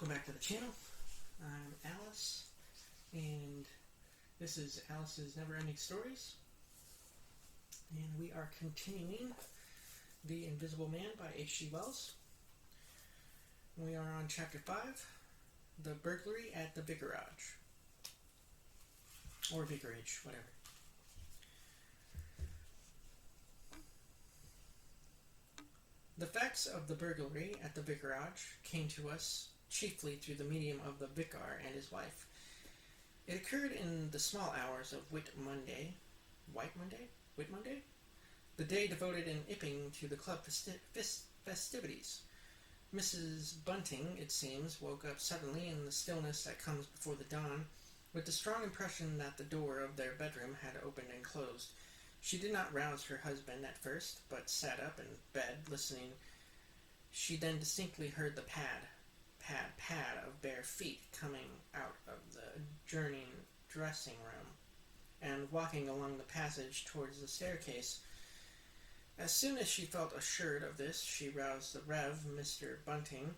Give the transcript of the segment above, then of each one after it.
Welcome back to the channel. I'm Alice, and this is Alice's Never-Ending Stories. And we are continuing The Invisible Man by H.G. Wells. We are on Chapter 5, The Burglary at the Vicarage. Or Vicarage, whatever. The facts of the burglary at the Vicarage came to us chiefly through the medium of the vicar and his wife. It occurred in the small hours of Whit Monday, the day devoted in Epping to the club festivities. Mrs. Bunting, it seems, woke up suddenly in the stillness that comes before the dawn, with the strong impression that the door of their bedroom had opened and closed. She did not rouse her husband at first, but sat up in bed, listening. She then distinctly heard the pad of bare feet coming out of the adjoining dressing room, and walking along the passage towards the staircase. As soon as she felt assured of this, she roused the Rev. Mr. Bunting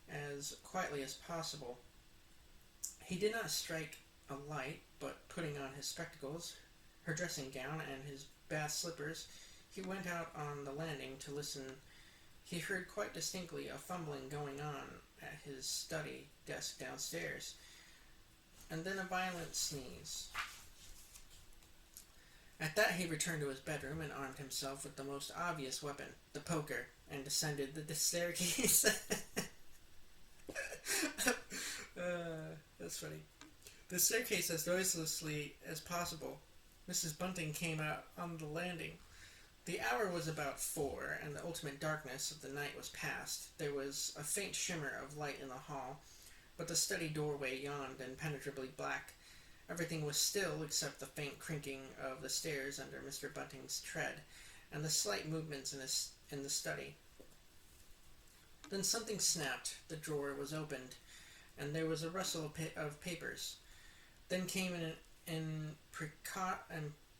as quietly as possible. He did not strike a light, but putting on his spectacles, her dressing gown, and his bath slippers, he went out on the landing to listen. He heard quite distinctly a fumbling going on at his study desk downstairs, and then a violent sneeze. At that he returned to his bedroom and armed himself with the most obvious weapon, the poker, and descended the staircase. That's funny. The staircase as noiselessly as possible. Mrs. Bunting came out on the landing. The hour was about 4, and the ultimate darkness of the night was past. There was a faint shimmer of light in the hall, but the study doorway yawned impenetrably black. Everything was still except the faint creaking of the stairs under Mr. Bunting's tread, and the slight movements in the study. Then something snapped. The drawer was opened, and there was a rustle of papers. Then came an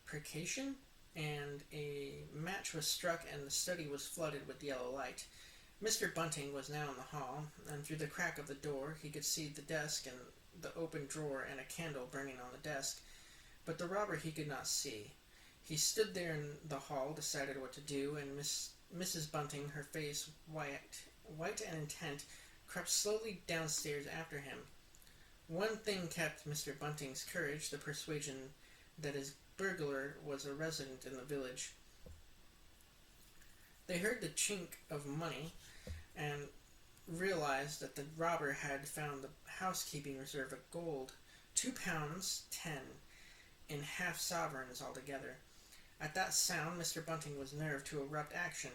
imprecation, and a match was struck, and the study was flooded with yellow light. Mr. Bunting was now in the hall, and through the crack of the door he could see the desk and the open drawer and a candle burning on the desk, but the robber he could not see. He stood there in the hall, decided what to do, and Mrs. Bunting, her face white and intent, crept slowly downstairs after him. One thing kept Mr. Bunting's courage, the persuasion that his burglar was a resident in the village. They heard the chink of money and realized that the robber had found the housekeeping reserve of gold, £2.10 in half-sovereigns altogether. At that sound, Mr. Bunting was nerved to abrupt action.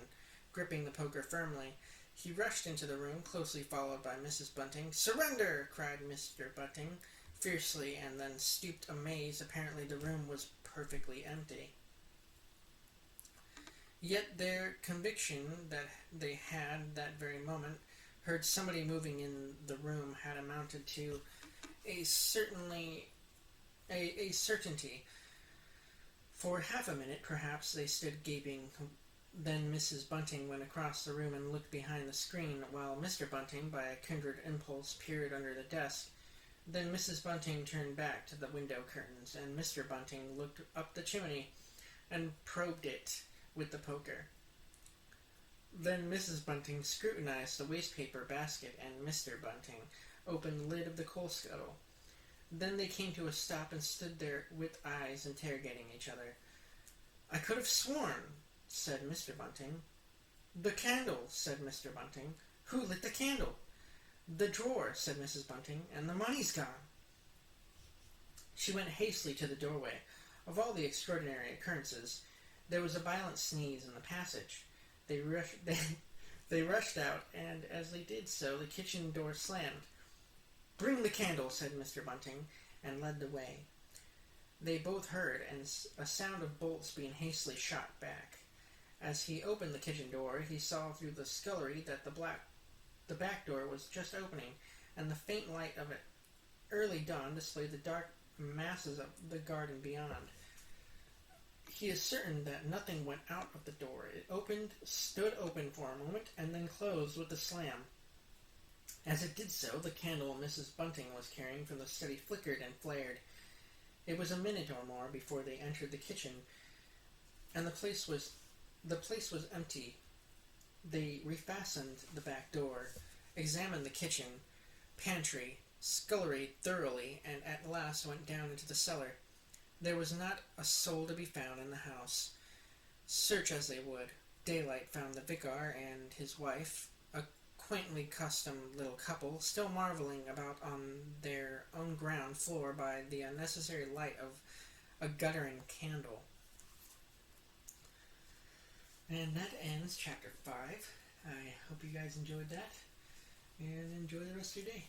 Gripping the poker firmly, he rushed into the room, closely followed by Mrs. Bunting. "Surrender!" cried Mr. Bunting fiercely, and then stooped amazed. Apparently the room was perfectly empty. Yet their conviction that they had that very moment heard somebody moving in the room had amounted to a certainty. For half a minute, perhaps, they stood gaping. Then Mrs. Bunting went across the room and looked behind the screen, while Mr. Bunting, by a kindred impulse, peered under the desk. Then Mrs. Bunting turned back to the window curtains, and Mr. Bunting looked up the chimney and probed it with the poker. Then Mrs. Bunting scrutinized the wastepaper basket, and Mr. Bunting opened the lid of the coal scuttle. Then they came to a stop and stood there with eyes interrogating each other. "I could have sworn," said Mr. Bunting. "The candle," said Mr. Bunting. "Who lit the candle?" "The drawer," said Mrs. Bunting, "and the money's gone." She went hastily to the doorway. Of all the extraordinary occurrences, there was a violent sneeze in the passage. They rushed out, and as they did so, the kitchen door slammed. "Bring the candle," said Mr. Bunting, and led the way. They both heard a sound of bolts being hastily shot back. As he opened the kitchen door, he saw through the scullery that the back door was just opening, and the faint light of it early dawn displayed the dark masses of the garden beyond. He is certain that nothing went out of the door. It stood open for a moment, and then closed with a slam. As it did so, the candle Mrs. Bunting was carrying from the study flickered and flared. It was a minute or more before they entered the kitchen, and the place was empty. They refastened the back door, examined the kitchen, pantry, scullery thoroughly, and at last went down into the cellar. There was not a soul to be found in the house. Search as they would, daylight found the vicar and his wife, a quaintly costumed little couple, still marvelling about on their own ground floor by the unnecessary light of a guttering candle. And that ends chapter 5. I hope you guys enjoyed that, and enjoy the rest of your day.